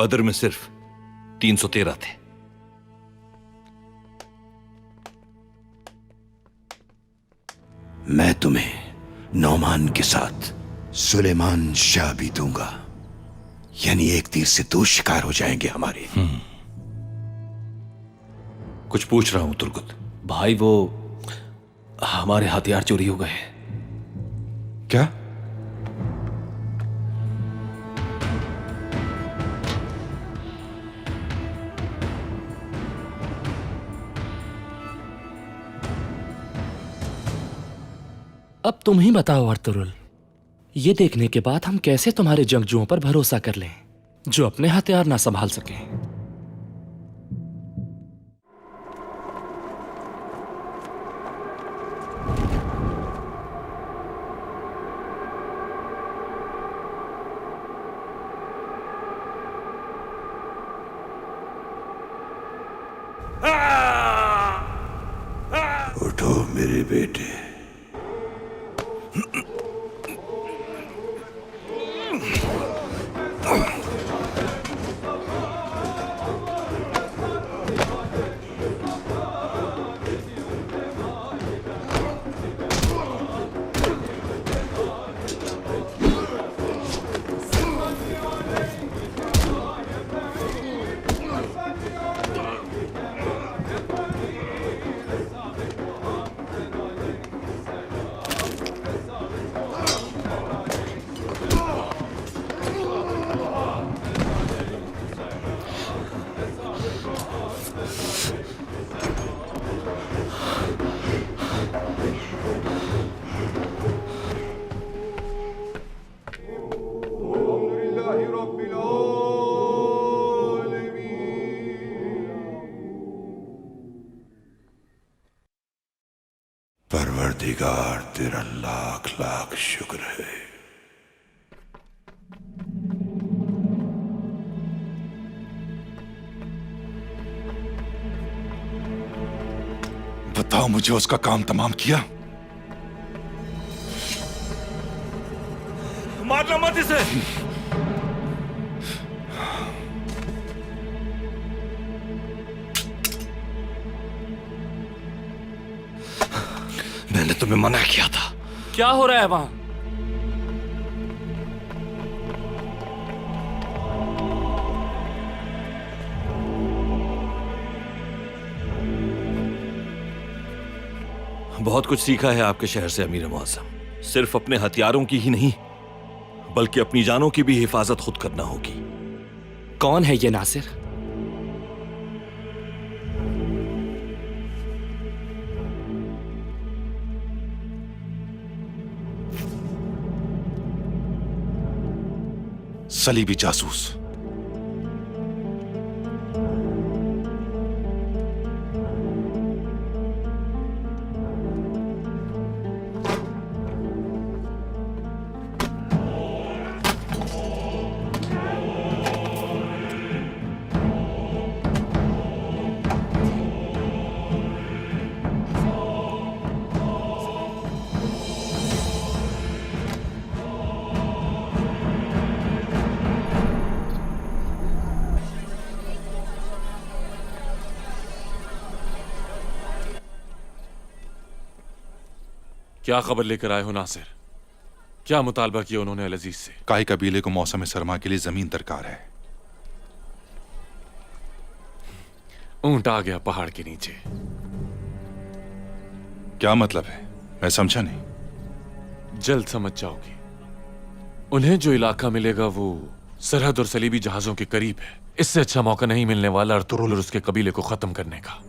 बदर में सिर्फ 313 थे। मैं तुम्हें नौमान के साथ सुलेमान शाह भी दूंगा, यानी एक तीर से दो शिकार हो जाएंगे हमारे। कुछ पूछ रहा हूं तुर्गुत। भाई वो हमारे हथियार चोरी हो गए। क्या? अब तुम ही बताओ अर्तुरुल, ये देखने के बाद हम कैसे तुम्हारे जंगजुओं पर भरोसा कर लें जो अपने हथियार ना संभाल सकें। उठो मेरे बेटे। परवरदिगार तेरा लाख लाख शुक्र है। बताओ मुझे, उसका काम तमाम किया? मारना मत इसे। मैंने तुम्हें मना किया था। क्या हो रहा है वहां? बहुत कुछ सीखा है आपके शहर से अमीर मुअज्जम। सिर्फ अपने हथियारों की ही नहीं बल्कि अपनी जानों की भी हिफाजत खुद करना होगी। कौन है ये नासिर? सलीबी जासूस। क्या खबर लेकर आए हो नासिर? क्या मुतालबा किया उन्होंने अल अजीज से? काई कबीले को मौसम सरमा के लिए जमीन दरकार है। ऊंट आ गया पहाड़ के नीचे। क्या मतलब है? मैं समझा नहीं। जल्द समझ जाओगे। उन्हें जो इलाका मिलेगा वो सरहद और सलीबी जहाजों के करीब है। इससे अच्छा मौका नहीं मिलने वाला अर्तुरुल और उसके कबीले को खत्म करने का।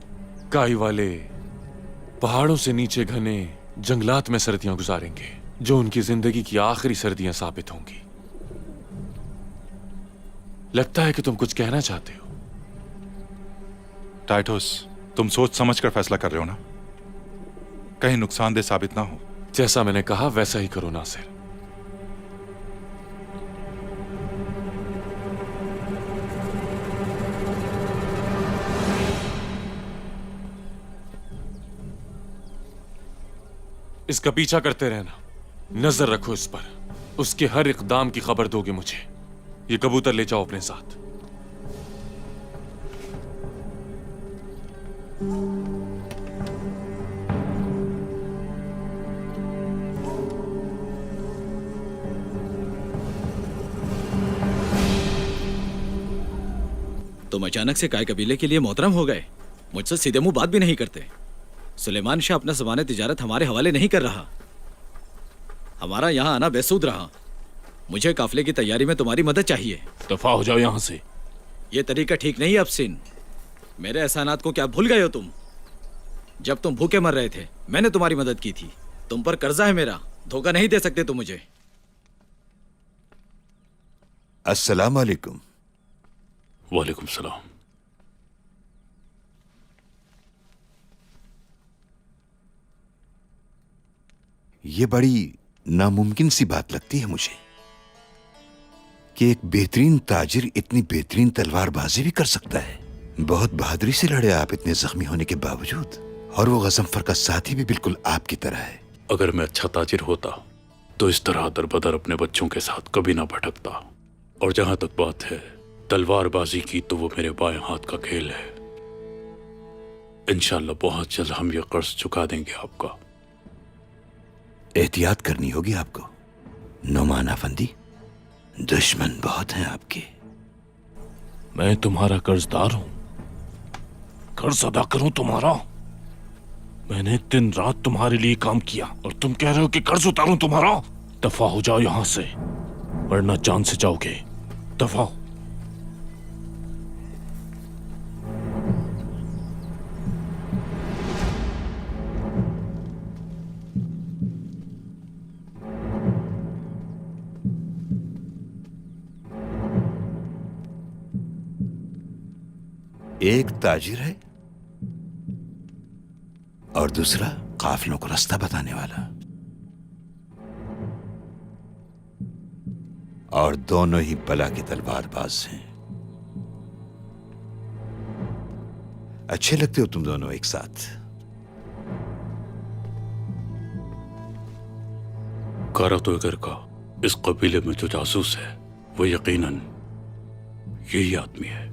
काई वाले पहाड़ों से नीचे घने जंगलात में सर्दियां गुजारेंगे जो उनकी जिंदगी की आखिरी सर्दियां साबित होंगी। लगता है कि तुम कुछ कहना चाहते हो। टाइटस, तुम सोच समझ कर फैसला कर रहे हो ना? कहीं नुकसानदेह साबित ना हो। जैसा मैंने कहा वैसा ही करो नासिर। इसका पीछा करते रहना, नजर रखो इस पर। उसके हर इकदाम की खबर दोगे मुझे। ये कबूतर ले जाओ अपने साथ। तुम अचानक से काय कबीले के लिए मोहतरम हो गए, मुझसे सीधे मुंह बात भी नहीं करते। सुलेमान शाह अपना ज़माने तिजारत हमारे हवाले नहीं कर रहा, हमारा यहाँ आना बेसूद रहा। मुझे काफिले की तैयारी में तुम्हारी मदद चाहिए। दफा हो जाओ यहाँ से। ये तरीका ठीक नहीं है अफसीन। मेरे एहसानात को क्या भूल गए हो तुम? जब तुम भूखे मर रहे थे मैंने तुम्हारी मदद की थी। तुम पर कर्जा है मेरा, धोखा नहीं दे सकते तुम मुझे। अस्सलाम वालेकुम। वालेकुम सलाम। ये बड़ी नामुमकिन सी बात लगती है मुझे कि एक बेहतरीन ताजिर इतनी बेहतरीन तलवारबाजी भी कर सकता है। बहुत बहादुरी से लड़े आप इतने जख्मी होने के बावजूद, और वो गजनफर का साथी भी बिल्कुल आपकी तरह है। अगर मैं अच्छा ताजिर होता तो इस तरह दरबदर अपने बच्चों के साथ कभी ना भटकता। और जहां तक बात है तलवारबाजी की, तो वो मेरे बाएं हाथ का खेल है। इंशाल्लाह बहुत जल्द हम ये कर्ज चुका देंगे आपका। एहतियात करनी होगी आपको नोमान अफंदी, दुश्मन बहुत हैं आपके। मैं तुम्हारा कर्जदार हूं, कर्ज अदा करूं तुम्हारा? मैंने दिन रात तुम्हारे लिए काम किया और तुम कह रहे हो कि कर्ज उतारूं तुम्हारा? दफा हो जाओ यहां से वरना जान से जाओगे। दफा हो। एक ताजिर है और दूसरा काफिलों को रास्ता बताने वाला, और दोनों ही बला के तलवारबाज हैं। अच्छे लगते हो तुम दोनों एक साथ। कारातोगर का इस कबीले में जो जासूस है वो यकीनन यही आदमी है।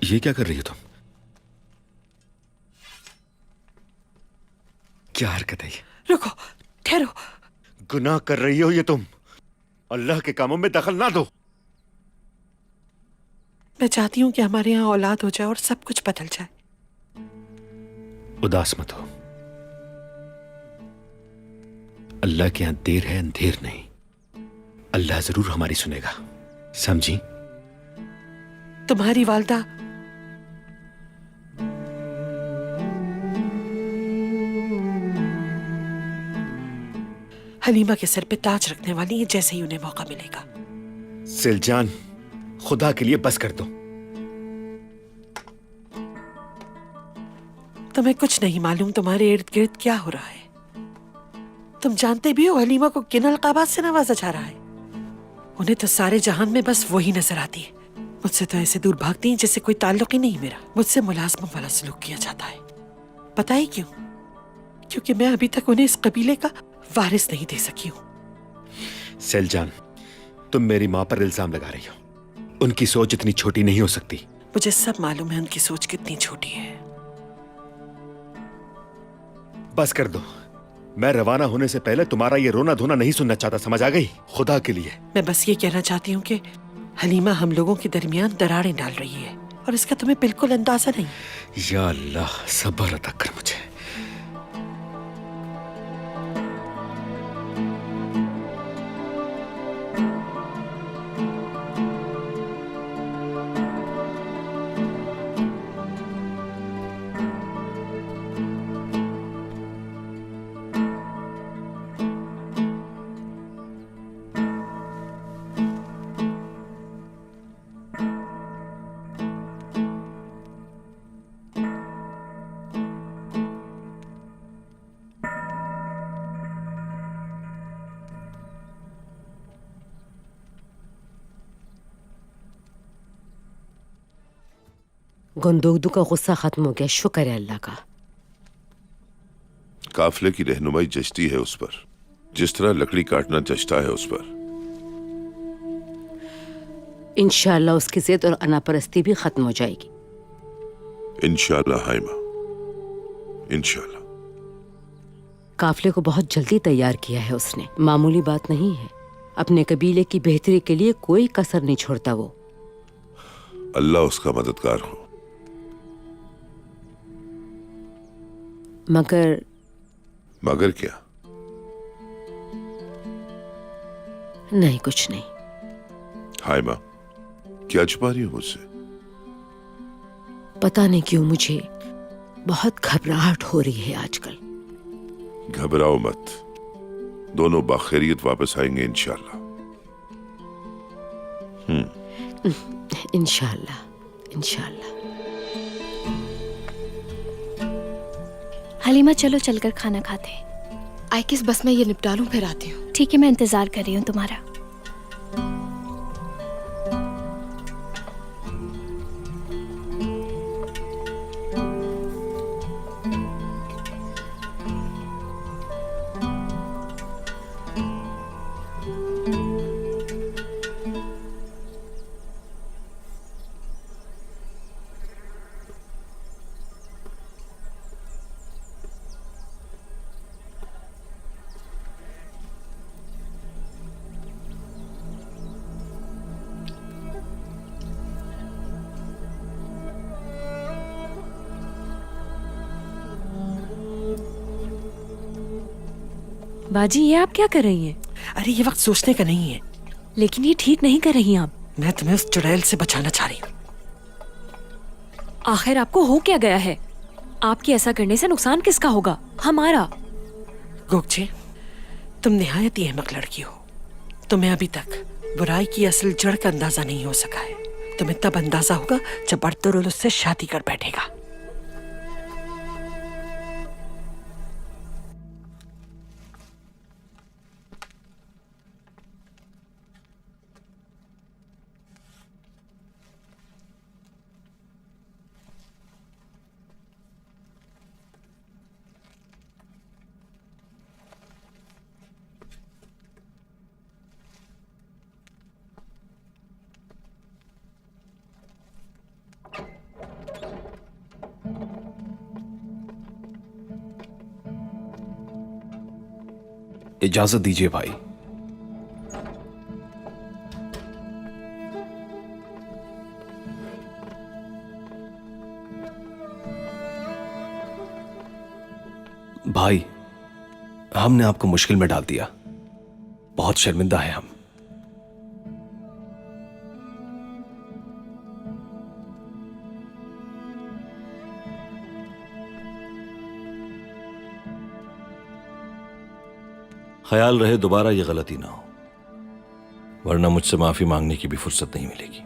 ये क्या कर रही हो तुम? क्या हरकत है ये? रुको, ठहरो। गुनाह कर रही हो ये तुम। अल्लाह के कामों में दखल ना दो। मैं चाहती हूँ कि हमारे यहाँ औलाद हो जाए और सब कुछ बदल जाए। उदास मत हो, अल्लाह के यहां देर है अंधेर नहीं। अल्लाह जरूर हमारी सुनेगा, समझी? तुम्हारी वालदा हलीमा के सर पे ताज रखने वाली है जैसे ही उन्हें मौका मिलेगा। सिलजान, खुदा के लिए बस कर दो। तुम्हें कुछ नहीं मालूम तुम्हारे इर्द गिर्द क्या हो रहा है। तुम जानते भी हो हलीमा को किन अलकाबात से नवाजा जा रहा है। उन्हें तो सारे जहान में बस वही नजर आती है। मुझसे तो ऐसे दूर भागती हैं जैसे कोई ताल्लुक ही नहीं मेरा। मुझसे मुलाजमत वाला सलूक किया जाता है। पता ही क्यों? क्योंकि मैं अभी तक उन्हें इस कबीले का वारिस नहीं दे सकी हूं। सिलजान, तुम मेरी मां पर इल्जाम लगा रही हो। उनकी सोच इतनी छोटी नहीं हो सकती। मुझे सब मालूम है उनकी सोच कितनी छोटी है। बस कर दो। मैं रवाना होने से पहले तुम्हारा ये रोना धोना नहीं सुनना चाहता, समझ आ गई? खुदा के लिए। मैं बस ये कहना चाहती हूँ कि हलीमा हम लोगों के दरमियान दरारें डाल रही है और इसका तुम्हें बिल्कुल अंदाजा नहीं। या अल्लाह, सब्र अता कर मुझे। गुंदोगदू का गुस्सा खत्म हो गया, शुक्र है अल्लाह का। काफिले की रहनुमाई जचती है उस पर, जिस तरह लकड़ी काटना जचता है उस पर। इंशाअल्लाह उसकी जिद और अनापरस्ती भी खत्म हो जाएगी। इंशाअल्लाह हाइमा, इंशाअल्लाह। काफिले को बहुत जल्दी तैयार किया है उसने, मामूली बात नहीं है। अपने कबीले की बेहतरी के लिए कोई कसर नहीं छोड़ता वो। अल्लाह उसका मददगार हो। मगर क्या? नहीं, कुछ नहीं। हाइमा, क्या छुपा रही हो मुझसे? पता नहीं क्यों मुझे बहुत घबराहट हो रही है आजकल। घबराओ मत, दोनों बाखैरियत वापस आएंगे इंशाअल्लाह। इंशाअल्लाह, इंशाअल्लाह। हलीमा, चलो चलकर खाना खाते हैं। आई किस बस में ये निपटा लूं, फिर आती हूँ। ठीक है, मैं इंतजार कर रही हूँ तुम्हारा। बाजी, ये आप क्या कर रही हैं? अरे ये वक्त सोचने का नहीं है। लेकिन ये ठीक नहीं कर रही हैं आप। मैं तुम्हें उस चुड़ैल से बचाना चाह रही हूँ। आखिर आपको हो क्या गया है? आपके ऐसा करने से नुकसान किसका होगा? हमारा। गोगचे, तुम निहायत ही अहमक लड़की हो। तुम्हें अभी तक बुराई की असल जड़ का अंदाजा नहीं हो सका है। तुम्हें तब अंदाजा होगा जब अर्तुरुल उससे शादी कर बैठेगा। इजाजत दीजिए भाई। भाई, हमने आपको मुश्किल में डाल दिया, बहुत शर्मिंदा है हम। ख्याल रहे दोबारा ये गलती ना हो, वरना मुझसे माफी मांगने की भी फुर्सत नहीं मिलेगी।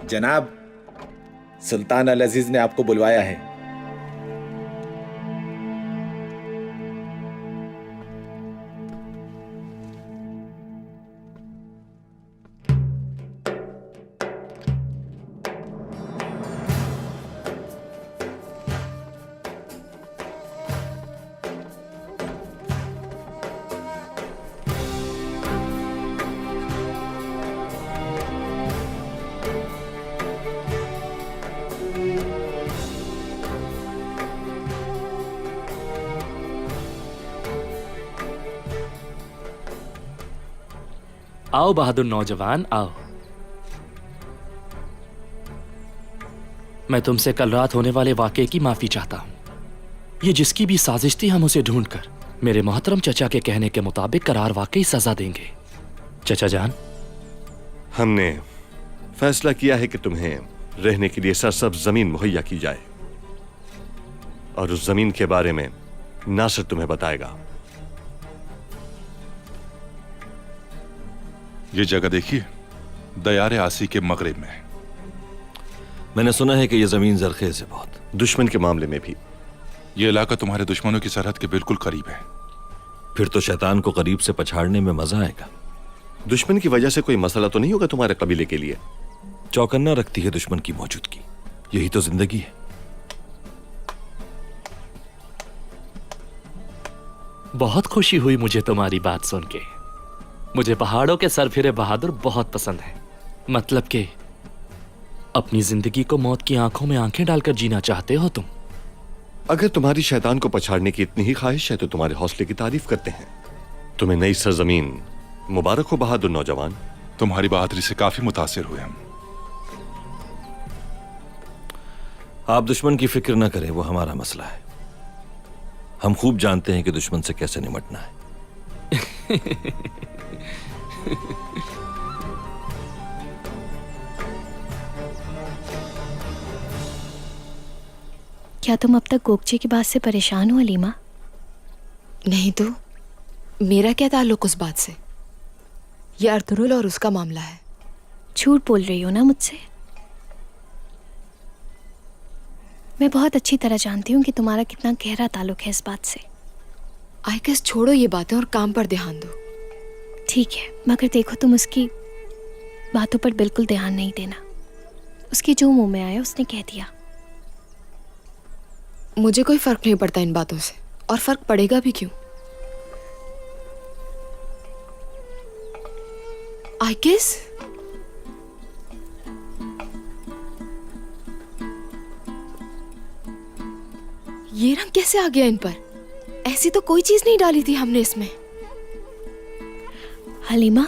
जनाब, सुल्तान अल अजीज ने आपको बुलवाया है। आओ बहादुर नौजवान, आओ। मैं तुमसे कल रात होने वाले वाकये की माफी चाहता हूं। ये जिसकी भी साजिश थी, हम उसे ढूंढकर मेरे मोहतरम चचा के कहने के मुताबिक करार वाकई सजा देंगे। चचा जान, हमने फैसला किया है कि तुम्हें रहने के लिए सरसब्ज जमीन मुहैया की जाए, और उस जमीन के बारे में नासिर तुम्हें बताएगा। ये जगह देखिए, दयार आसी के मगरिब में। मैंने सुना है कि यह जमीन जरखेज है बहुत, दुश्मन के मामले में भी। यह इलाका तुम्हारे दुश्मनों की सरहद के बिल्कुल करीब है। फिर तो शैतान को करीब से पछाड़ने में मजा आएगा। दुश्मन की वजह से कोई मसला तो नहीं होगा तुम्हारे कबीले के लिए? चौकन्ना रखती है दुश्मन की मौजूदगी, यही तो जिंदगी है। बहुत खुशी हुई मुझे तुम्हारी बात सुन के। मुझे पहाड़ों के सरफिरे बहादुर बहुत पसंद है। मतलब कि अपनी जिंदगी को मौत की आंखों में आंखें डालकर जीना चाहते हो तुम। अगर तुम्हारी शैतान को पछाड़ने की इतनी ही ख्वाहिश है तो तुम्हारे हौसले की तारीफ करते हैं। तुम्हें नई सरजमीन मुबारक हो बहादुर नौजवान। तुम्हारी बहादुरी से काफी मुतासिर हुए हम। आप दुश्मन की फिक्र न करें, वो हमारा मसला है। हम खूब जानते हैं कि दुश्मन से कैसे निपटना है। क्या तुम अब तक गोगचे की बात से परेशान हो हलीमा? नहीं तो मेरा क्या ताल्लुक उस बात से? ये अर्तुरुल और उसका मामला है। झूठ बोल रही हो ना मुझसे? मैं बहुत अच्छी तरह जानती हूँ कि तुम्हारा कितना गहरा ताल्लुक है इस बात से। आइकस छोड़ो ये बातें और काम पर ध्यान दो। ठीक है, मगर देखो तुम उसकी बातों पर बिल्कुल ध्यान नहीं देना। उसकी जो मुंह में आया उसने कह दिया। मुझे कोई फर्क नहीं पड़ता इन बातों से, और फर्क पड़ेगा भी क्यों? आइकस, ये रंग कैसे आ गया इन पर? ऐसी तो कोई चीज नहीं डाली थी हमने इसमें। हलीमा,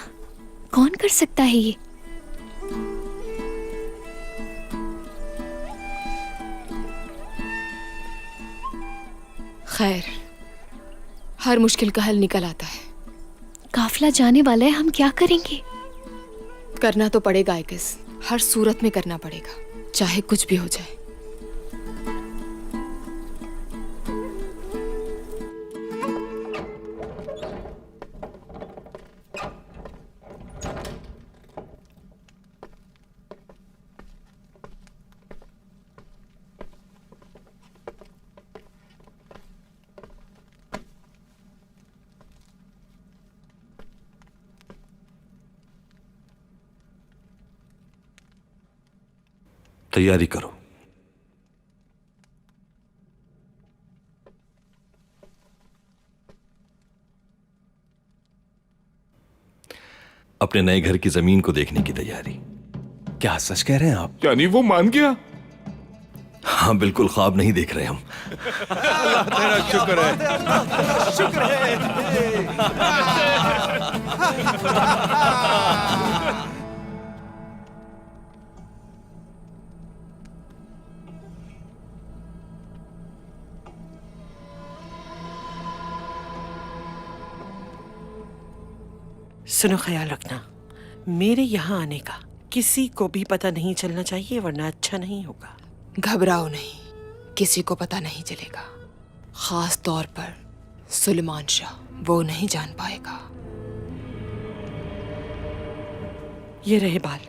कौन कर सकता है ये? खैर, हर मुश्किल का हल निकल आता है। काफिला जाने वाला है, हम क्या करेंगे? करना तो पड़ेगा आइकस, हर सूरत में करना पड़ेगा, चाहे कुछ भी हो जाए। तैयारी करो। अपने नए घर की जमीन को देखने की तैयारी। क्या सच कह रहे हैं आप? यानी वो मान गया? हाँ बिल्कुल, ख्वाब नहीं देख रहे हम। अल्लाह तेरा शुक्र है। शुक्र है। सुनो, ख्याल रखना, मेरे यहाँ आने का किसी को भी पता नहीं चलना चाहिए, वरना अच्छा नहीं होगा। घबराओ नहीं, किसी को पता नहीं चलेगा, खास तौर पर सुलेमान शाह, वो नहीं जान पाएगा। ये रहे बाल,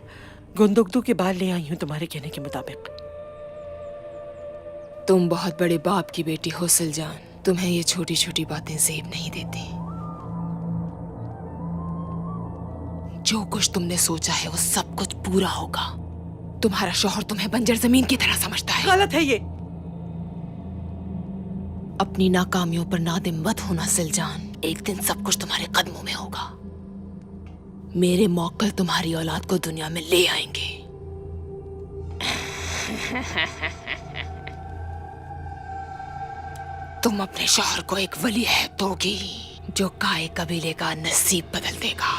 गुंदुगदू के बाल ले आई हूँ तुम्हारे कहने के मुताबिक। तुम बहुत बड़े बाप की बेटी हो सुलजान, तुम्हें ये छोटी छोटी बातें जेब नहीं देती। जो कुछ तुमने सोचा है वो सब कुछ पूरा होगा। तुम्हारा शौहर तुम्हें बंजर जमीन की तरह समझता है। गलत है ये। अपनी नाकामियों पर नादिम मत होना सुलजान, एक दिन सब कुछ तुम्हारे कदमों में होगा। मेरे मौक्कल तुम्हारी औलाद को दुनिया में ले आएंगे। तुम अपने शौहर को एक वली है दोगी जो काय कबीले का नसीब बदल देगा।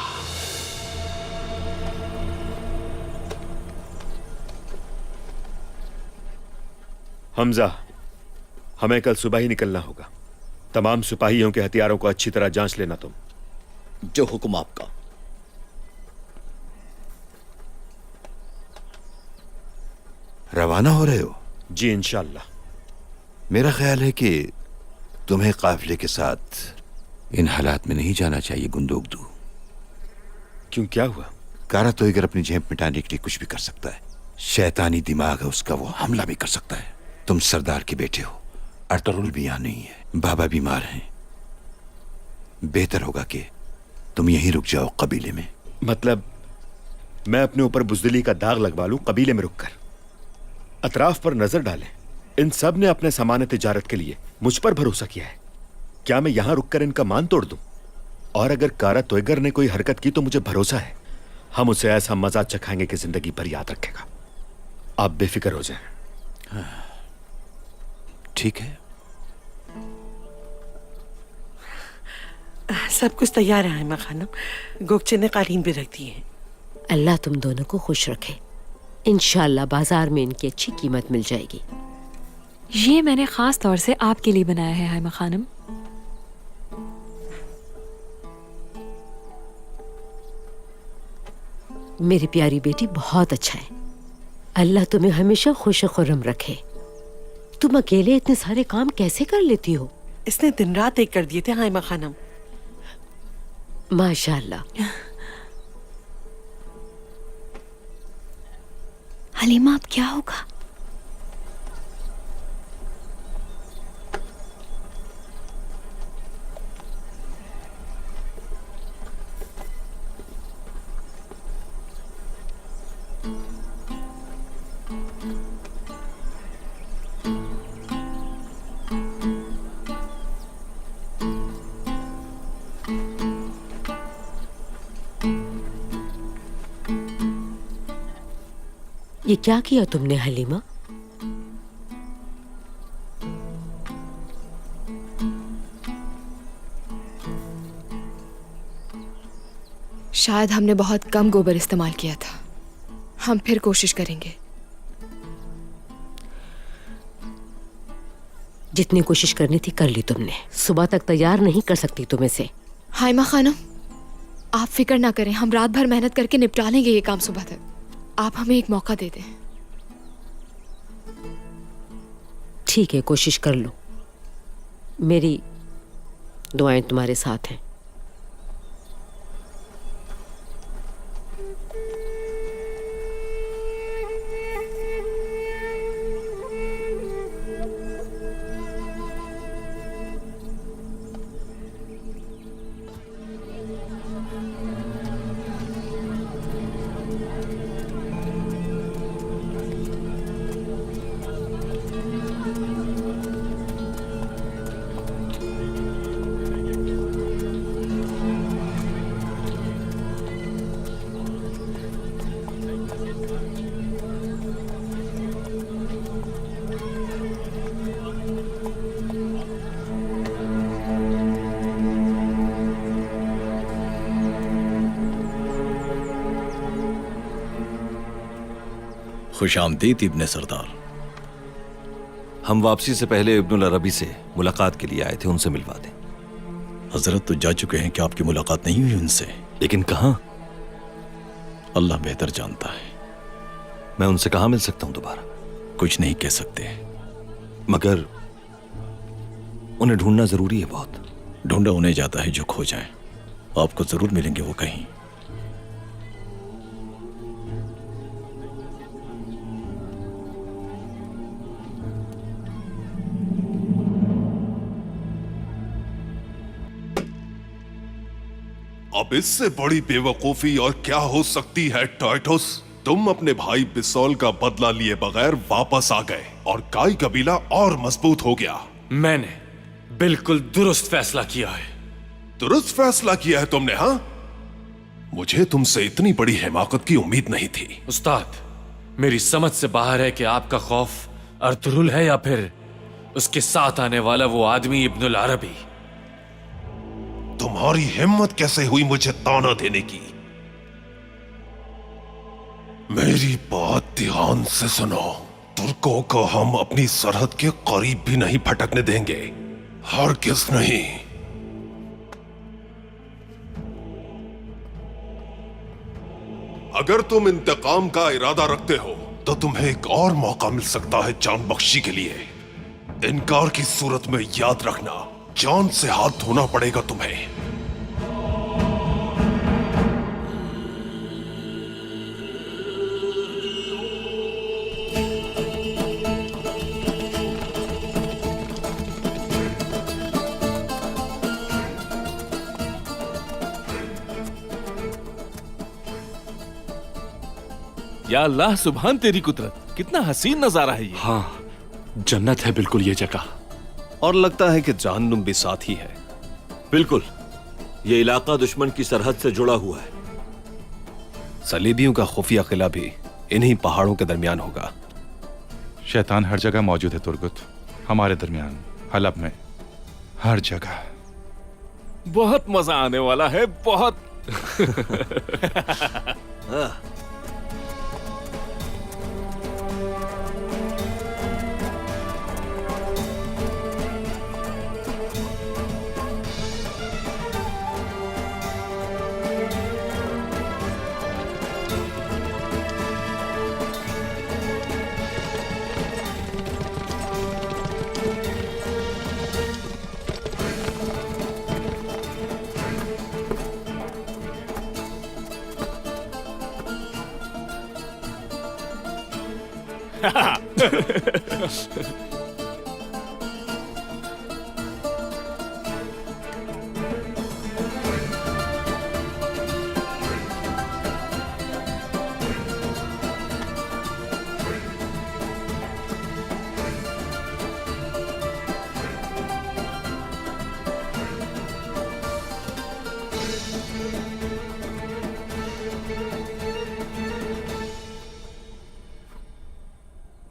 हमजा, हमें कल सुबह ही निकलना होगा। तमाम सिपाहियों के हथियारों को अच्छी तरह जांच लेना तुम। जो हुक्म आपका। रवाना हो रहे हो? जी इंशाअल्लाह। मेरा ख्याल है कि तुम्हें काफिले के साथ इन हालात में नहीं जाना चाहिए गुंदोगदू। क्यों, क्या हुआ? कारा तो अगर अपनी जेब मिटाने के लिए कुछ भी कर सकता है। शैतानी दिमाग है उसका, वो हमला भी कर सकता है। तुम सरदार के बेटे हो, अर्तुरुल भी यहाँ नहीं है, बाबा बीमार हैं। बेहतर होगा कि तुम यहीं रुक जाओ कबीले में। मतलब मैं अपने ऊपर बुजदिली का दाग लगवा लूं कबीले में रुककर, अतराफ पर नजर डालें। इन सब ने अपने सामान तिजारत के लिए मुझ पर भरोसा किया है। क्या मैं यहां रुककर इनका मान तोड़ दूं? और अगर कारा तोयगर ने कोई हरकत की तो मुझे भरोसा है हम उसे ऐसा मजा चखाएंगे कि जिंदगी भर याद रखेगा। आप बेफिक्र हो जाएं। ठीक है, सब कुछ तैयार है हाइमा खानम, गोगचे ने कालीन भी रख दी है। अल्लाह तुम दोनों को खुश रखे। इंशाल्लाह बाजार में इनकी अच्छी कीमत मिल जाएगी। ये मैंने खास तौर से आपके लिए बनाया है हाइमा खानम। मेरी प्यारी बेटी बहुत अच्छा है। अल्लाह तुम्हें हमेशा खुश खुर्रम रखे। तुम अकेले इतने सारे काम कैसे कर लेती हो? इसने दिन रात एक कर दिए थे हाइमा खानम। माशाल्लाह। हलीमा, अब क्या होगा? ये क्या किया तुमने हलीमा? शायद हमने बहुत कम गोबर इस्तेमाल किया था। हम फिर कोशिश करेंगे। जितनी कोशिश करनी थी कर ली तुमने। सुबह तक तैयार नहीं कर सकती तुम इसे। हाइमा खानम, आप फिक्र ना करें, हम रात भर मेहनत करके निपटा लेंगे ये काम सुबह तक। आप हमें एक मौका दे दें। ठीक है, कोशिश कर लो। मेरी दुआएं तुम्हारे साथ हैं। खुशामदीद इब्ने सरदार। हम वापसी से पहले इब्नुल अरबी से मुलाकात के लिए आए थे, उनसे मिलवा दें। हजरत तो जा चुके हैं कि आपकी मुलाकात नहीं हुई उनसे? लेकिन कहां? अल्लाह बेहतर जानता है। मैं उनसे कहां मिल सकता हूं दोबारा? कुछ नहीं कह सकते, मगर उन्हें ढूंढना जरूरी है बहुत। ढूंढा उन्हें जाता है जो खो जाए। आपको जरूर मिलेंगे वो कहीं। अब इससे बड़ी बेवकूफी और क्या हो सकती है टाइटस? तुम अपने भाई बिसौल का बदला लिए बगैर वापस आ गए और काई कबीला और मजबूत हो गया। मैंने बिल्कुल दुरुस्त फैसला किया है। दुरुस्त फैसला किया है तुमने? हाँ, मुझे तुमसे इतनी बड़ी हिमाकत की उम्मीद नहीं थी। उस्ताद, मेरी समझ से बाहर है कि आपका खौफ अर्तुरुल है या फिर उसके साथ आने वाला वो आदमी इब्नुल अरबी। तुम्हारी हिम्मत कैसे हुई मुझे ताना देने की? मेरी बात ध्यान से सुनो। तुर्कों को हम अपनी सरहद के करीब भी नहीं भटकने देंगे, हरगिज़ नहीं। अगर तुम इंतकाम का इरादा रखते हो तो तुम्हें एक और मौका मिल सकता है जान बख्शी के लिए। इनकार की सूरत में याद रखना, जान से हाथ धोना पड़ेगा तुम्हें। या अल्लाह, सुभान तेरी कुदरत, कितना हसीन नजारा है ये। हाँ, जन्नत है बिल्कुल ये जगह। और लगता है कि जहन्नुम भी साथ ही है। बिल्कुल, ये इलाका दुश्मन की सरहद से जुड़ा हुआ है। सलीबियों का खुफिया किला भी इन्हीं पहाड़ों के दरमियान होगा। शैतान हर जगह मौजूद है तुर्गुत, हमारे दरमियान, हलब में, हर जगह। बहुत मजा आने वाला है, बहुत।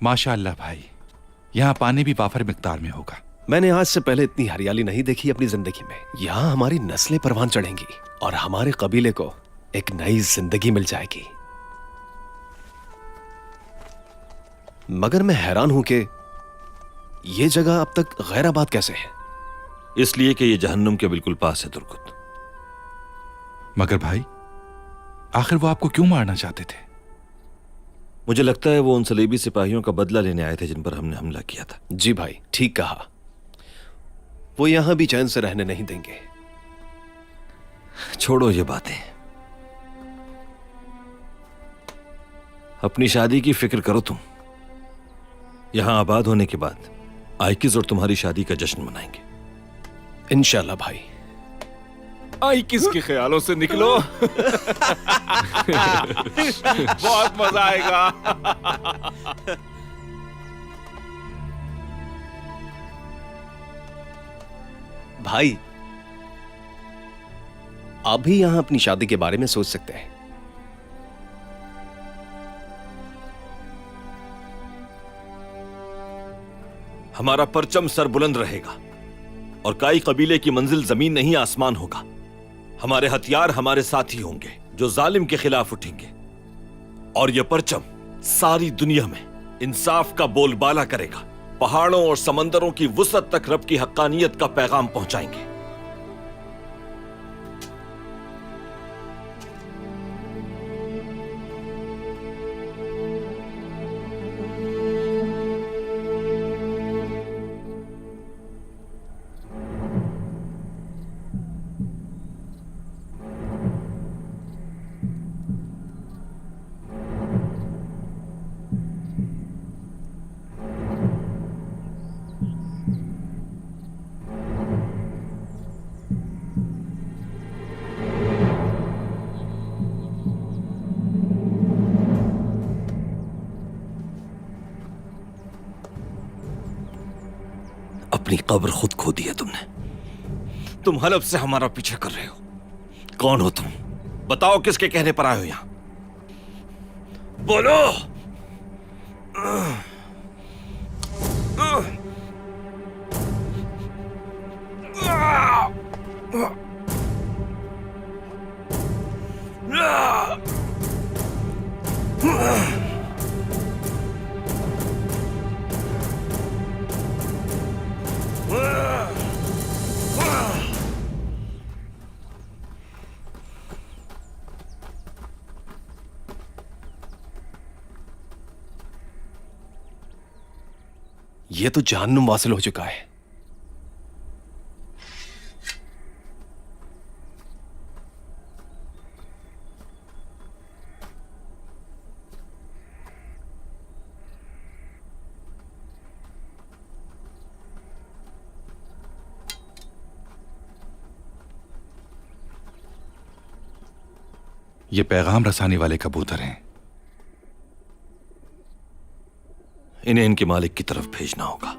माशाअल्लाह भाई, यहाँ पानी भी वाफर मिकदार में होगा। मैंने आज से पहले इतनी हरियाली नहीं देखी अपनी जिंदगी में। यहाँ हमारी नस्लें परवान चढ़ेंगी और हमारे कबीले को एक नई जिंदगी मिल जाएगी। मगर मैं हैरान हूं कि यह जगह अब तक गैराबाद कैसे है? इसलिए कि यह जहन्नुम के बिल्कुल पास है तुर्गुत। मगर भाई, आखिर वो आपको क्यों मारना चाहते थे? मुझे लगता है वो उन सलीबी सिपाहियों का बदला लेने आए थे जिन पर हमने हमला किया था। जी भाई, ठीक कहा। वो यहां भी चैन से रहने नहीं देंगे। छोड़ो ये बातें, अपनी शादी की फिक्र करो तुम। यहां आबाद होने के बाद आइकिज और तुम्हारी शादी का जश्न मनाएंगे इंशाल्लाह भाई। आई किसके ख्यालों से निकलो। बहुत मजा आएगा। भाई, आप भी यहां अपनी शादी के बारे में सोच सकते हैं। हमारा परचम सर बुलंद रहेगा और काई कबीले की मंजिल जमीन नहीं आसमान होगा। हमारे हथियार हमारे साथी होंगे जो जालिम के खिलाफ उठेंगे, और यह परचम सारी दुनिया में इंसाफ का बोलबाला करेगा। पहाड़ों और समंदरों की वुसअत तक रब की हक्कानियत का पैगाम पहुंचाएंगे। अपनी कब्र खुद खोदी है तुमने। तुम हलब से हमारा पीछे कर रहे हो। कौन हो तुम? बताओ, किसके कहने पर आए हो यहां? बोलो। यह तो जहन्नुम वासिल हो चुका है। ये पैगाम रसाने वाले कबूतर हैं। इन्हें इनके मालिक की तरफ भेजना होगा।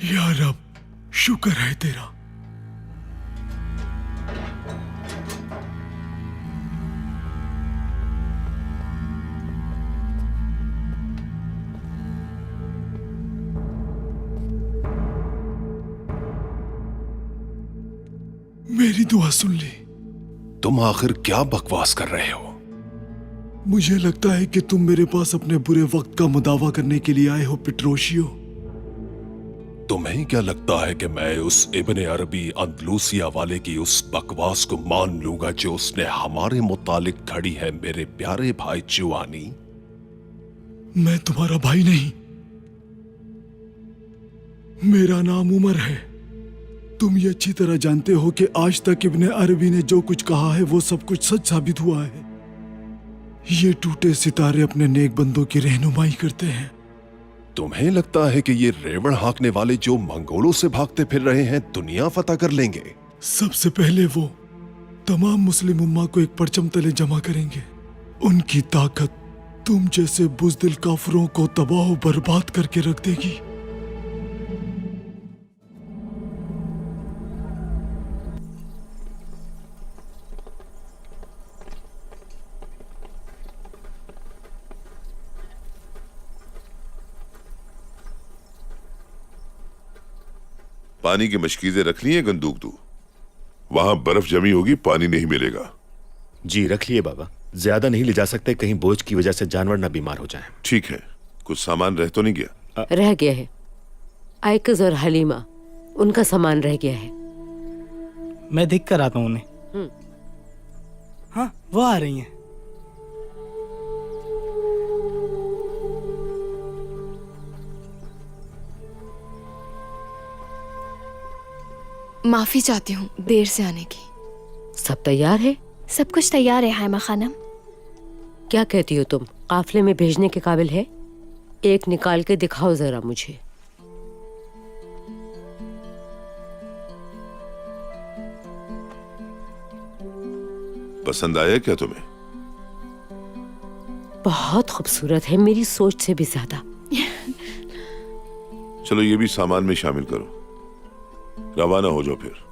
या रब, शुक्र है तेरा। मेरी दुआ सुन ली। तुम आखिर क्या बकवास कर रहे हो? मुझे लगता है कि तुम मेरे पास अपने बुरे वक्त का मुदावा करने के लिए आए हो पेट्रोशियो। तुम्हें क्या लगता है कि मैं उस इब्ने अरबी अंदलूसिया वाले की उस बकवास को मान लूंगा जो उसने हमारे मुतालिक खड़ी है मेरे प्यारे भाई जुआनी? मैं तुम्हारा भाई नहीं, मेरा नाम उमर है। तुम ये अच्छी तरह जानते हो कि आज तक इब्ने अरबी ने जो कुछ कहा है वो सब कुछ सच साबित हुआ है। ये टूटे सितारे अपने नेक बंदों की रहनुमाई करते हैं। तुम्हें लगता है कि ये रेवड़ हाँकने वाले जो मंगोलों से भागते फिर रहे हैं दुनिया फतह कर लेंगे? सबसे पहले वो तमाम मुस्लिम उम्मा को एक परचम तले जमा करेंगे। उनकी ताकत तुम जैसे बुज़दिल काफिरों को तबाह बर्बाद करके रख देगी। पानी की मशकीजें रख ली हैं गंदूकदू? वहां बर्फ जमी होगी, पानी नहीं मिलेगा। जी रख लिए बाबा, ज्यादा नहीं ले जा सकते, कहीं बोझ की वजह से जानवर ना बीमार हो जाएं। ठीक है, कुछ सामान रह तो नहीं गया? रह गया है। आयकज और हलीमा, उनका सामान रह गया है। मैं देख कर आता हूँ उन्हें। हाँ, वो आ रही हैं। माफी चाहती हूँ देर से आने की। सब तैयार है? सब कुछ तैयार है हायमा खानम। क्या कहती हो तुम, काफले में भेजने के काबिल है? एक निकाल के दिखाओ जरा मुझे। पसंद आया क्या तुम्हें? बहुत खूबसूरत है, मेरी सोच से भी ज्यादा। चलो ये भी सामान में शामिल करो, रवाना हो जाओ फिर।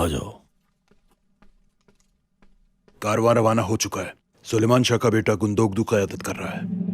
आ जाओ। कारवां रवाना हो चुका है। सुलेमान शाह का बेटा गुंदोगदू क़यादत कर रहा है।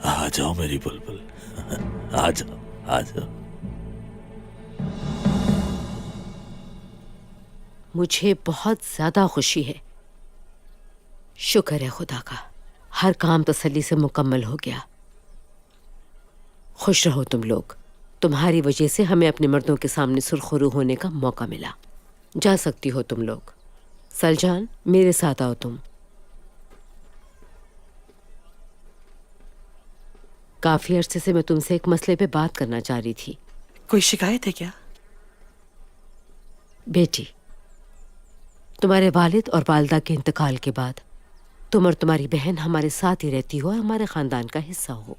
आ जाओ मेरी बुलबुल, आ जाओ आ जाओ। मुझे बहुत ज्यादा खुशी है। शुक्र है खुदा का, हर काम तसल्ली से मुकम्मल हो गया। खुश रहो तुम लोग, तुम्हारी वजह से हमें अपने मर्दों के सामने सुरखरू होने का मौका मिला। जा सकती हो तुम लोग। सलजान, मेरे साथ आओ तुम। काफी अरसे से मैं तुमसे एक मसले पे बात करना चाह रही थी। कोई शिकायत है क्या? बेटी, तुम्हारे वालिद और वालदा के इंतकाल के बाद तुम और तुम्हारी बहन हमारे साथ ही रहती हो और हमारे खानदान का हिस्सा हो।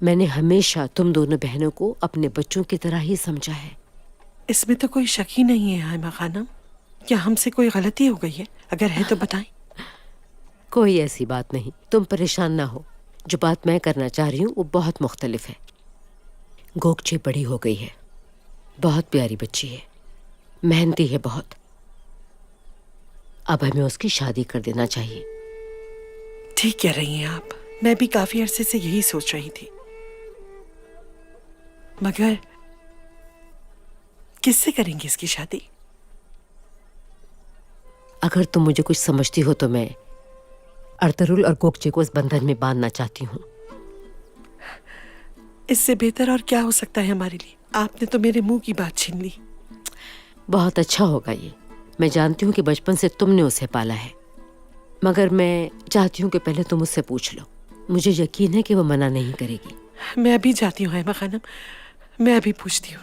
मैंने हमेशा तुम दोनों बहनों को अपने बच्चों की तरह ही समझा है। इसमें तो कोई शक ही नहीं है हाइमा खानम। क्या हमसे कोई गलती हो गई है? अगर है तो बताएं। कोई ऐसी बात नहीं, तुम परेशान ना हो। जो बात मैं करना चाह रही हूँ वो बहुत मुख्तलिफ है। गोगचे बड़ी हो गई है, बहुत प्यारी बच्ची है, मेहनती है बहुत। अब हमें उसकी शादी कर देना चाहिए। ठीक कह रही हैं आप। मैं भी काफी अरसे से यही सोच रही थी, मगर किससे करेंगे इसकी शादी? अगर तुम मुझे कुछ समझती हो तो मैं अर्तुरुल और गोगचे को इस बंधन में बांधना चाहती हूँ। इससे बेहतर और क्या हो सकता है हमारे लिए? आपने तो मेरे मुंह की बात छीन ली। बहुत अच्छा होगा ये। मैं जानती हूँ कि बचपन से तुमने उसे पाला है, मगर मैं चाहती हूँ कि पहले तुम उससे पूछ लो। मुझे यकीन है कि वो मना नहीं करेगी। मैं अभी जाती हूँ हाइमा खानम, मैं अभी पूछती हूँ।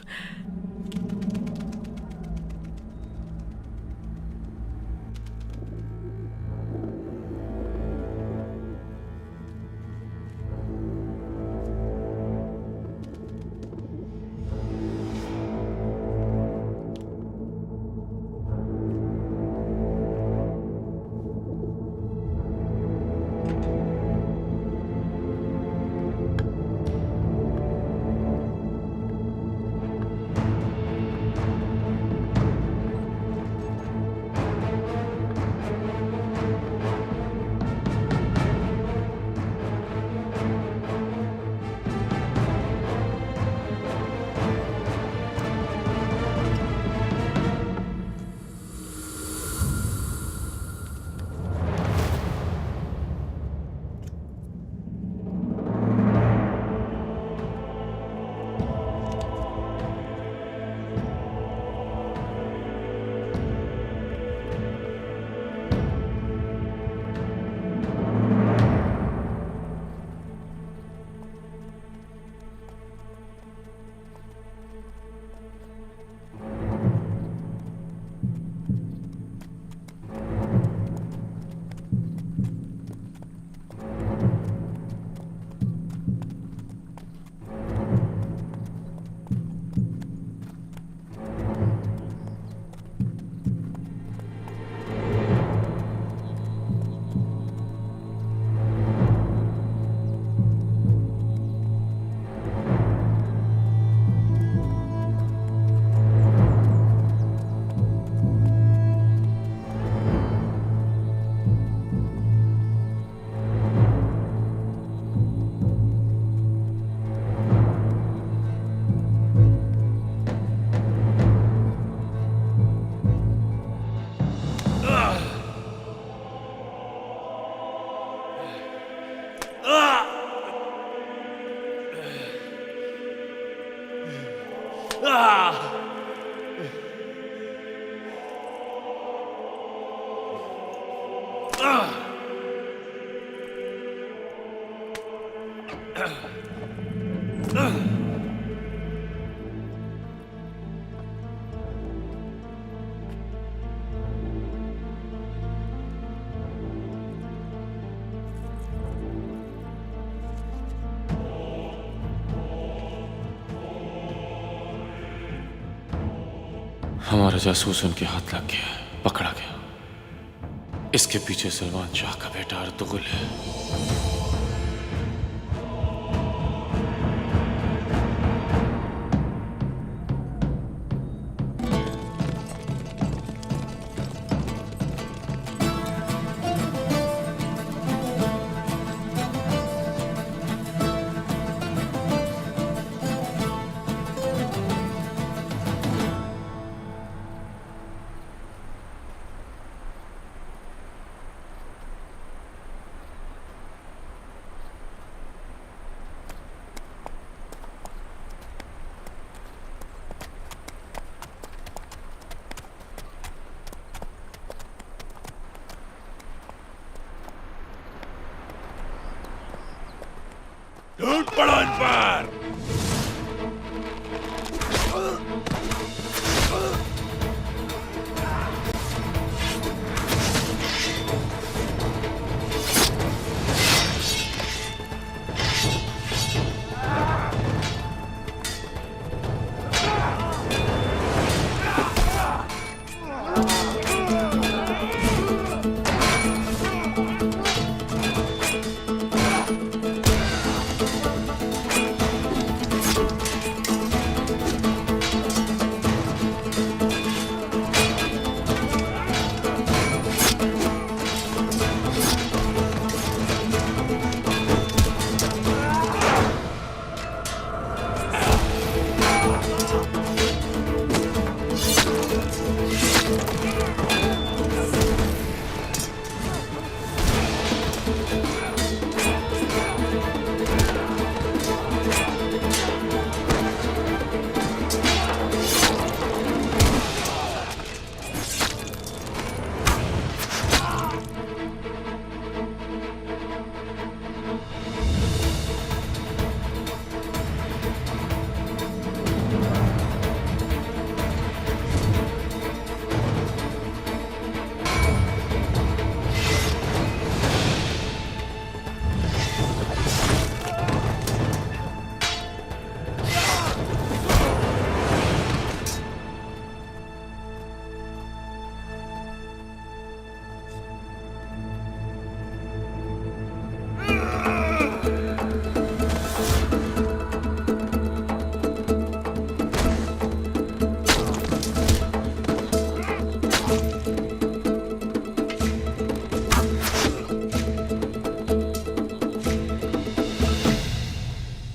हमारा जासूस उनके हाथ लग गया, पकड़ा गया। इसके पीछे सलमान शाह का बेटा अर्तुगरुल है। टूट पड़ो इन पर।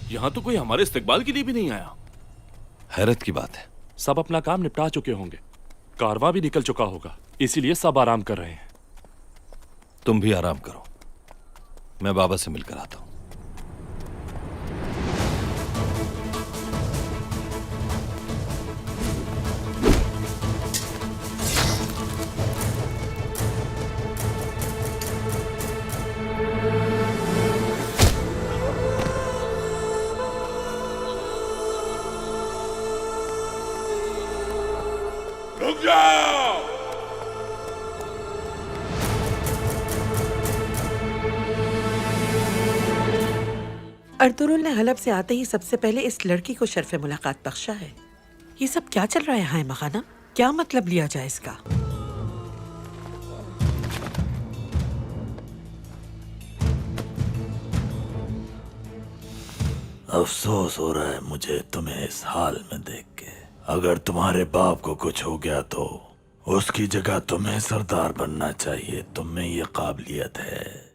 यहाँ तो कोई हमारे इस्तेकबाल के लिए भी नहीं आया। हैरत की बात है। सब अपना काम निपटा चुके होंगे, कारवां भी निकल चुका होगा, इसीलिए सब आराम कर रहे हैं। तुम भी आराम करो, मैं बाबा से मिलकर आता हूं। रुक जाओ। अर्तुगरुल ने हलब से आते ही सबसे पहले इस लड़की को शर्फ मुलाकात बख्शा है। ये सब क्या चल रहा है हाय मखाना? क्या मतलब लिया जाए इसका? अफसोस हो रहा है मुझे तुम्हें इस हाल में देख के। अगर तुम्हारे बाप को कुछ हो गया तो उसकी जगह तुम्हें सरदार बनना चाहिए। तुम में ये काबिलियत है।